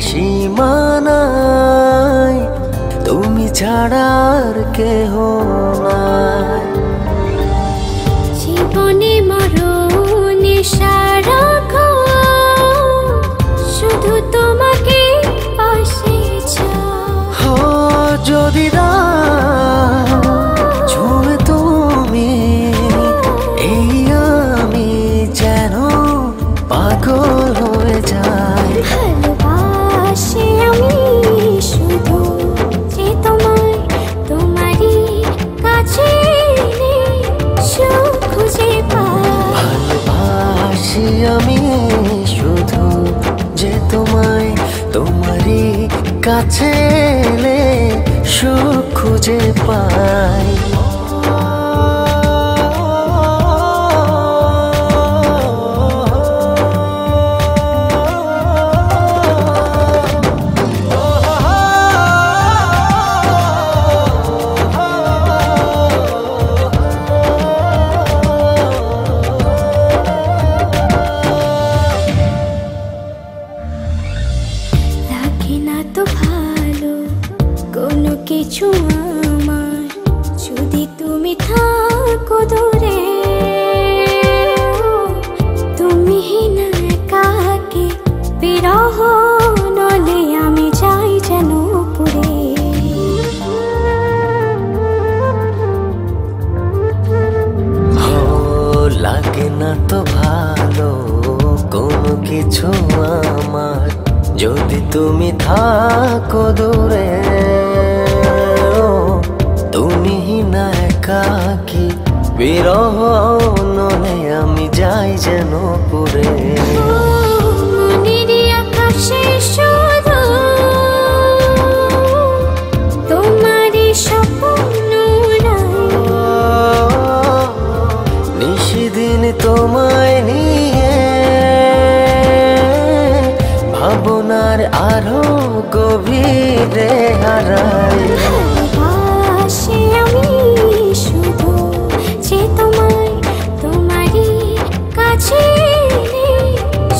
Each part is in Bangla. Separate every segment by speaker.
Speaker 1: সীমানায় তুমি ছাড়ার কেহ নাই।
Speaker 2: জীবনে মরণে সারাক্ষণ শুধু তোমাকে পাশে চাই।
Speaker 1: যদি ছুঁয়ে তুমি এই আমি যেন পাগল হয়ে যাই।
Speaker 2: ভালোবাসি আমি শুধু যে তোমায়, তোমারই কাছে সুখ খুঁজে পাই।
Speaker 1: ভালোবাসি আমি শুধু যে তোমায়, তোমারই কাছে এলে সুখ খুঁজে পাই।
Speaker 2: না তো ভালো কোনো কিছু আমার, যদি তুমি থাকো দূরে। তুমি না একাকে বিরহ নলে আমি যাই যেন পুরে।
Speaker 1: লাগে না তো ভালো কোনো কিছু আমার, যদি তুমি থাকো দূরে। তুমি না একাকি বিরহ নলে আমি যাই যেন পুরে।
Speaker 2: মনের আকাশে শুধু তোমারই স্বপ্ন
Speaker 1: নিশিদিন তোমায় নিয়ে ভাবনার আরো গভীরে হারাই।
Speaker 2: ভালোবাসি আমি শুধু যে তোমায়, তোমারই কাছে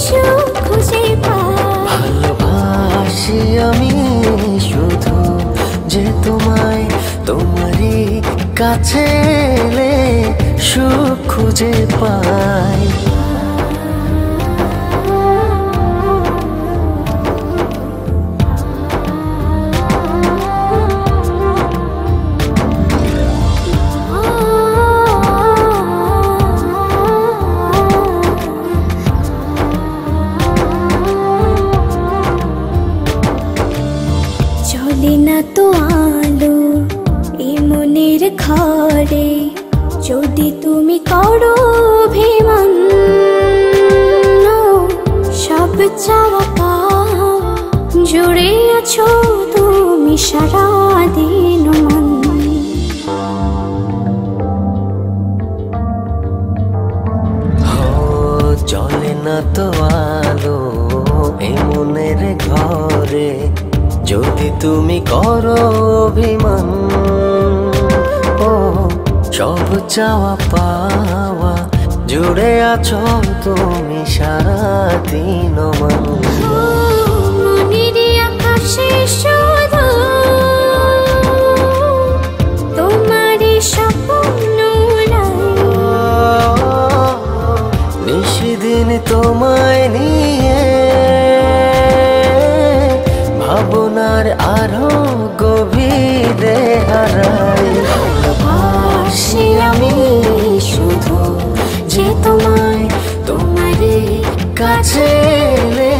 Speaker 2: সুখ খুঁজে পাই।
Speaker 1: ভালোবাসি আমি শুধু যে তোমায়, তোমারই কাছে এলে সুখ খুঁজে পাই।
Speaker 2: চলে না তো আলো এই মনের ঘরে, যদি তুমি করো অভিমান। সব চাওয়া পাওয়া জুড়ে আছো তুমি সারাদিন মন।
Speaker 1: চলে না তো আলো এই মনের ঘরে, যদি তুমি করো অভিমান। সব চাওয়া পাওয়া জুড়ে আছো তুমি সারাদিন মন।
Speaker 2: মনের আকাশে শুধু তোমারই স্বপ্ন
Speaker 1: নিশিদিন তোমায় নিয়ে ভাবনার আরো গভীরে হারাই।
Speaker 2: ভালোবাসি আমি শুধু যে তোমায়, তোমারই
Speaker 1: কাছে এলে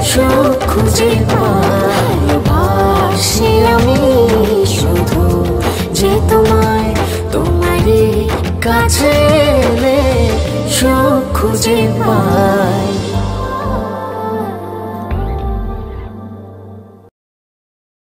Speaker 1: সুখ খুঁজে পাই।
Speaker 2: ভালোবাসি আমি শুধু যে তোমায়,
Speaker 1: তোমারই কাছে এলে সুখ খুঁজে পাই।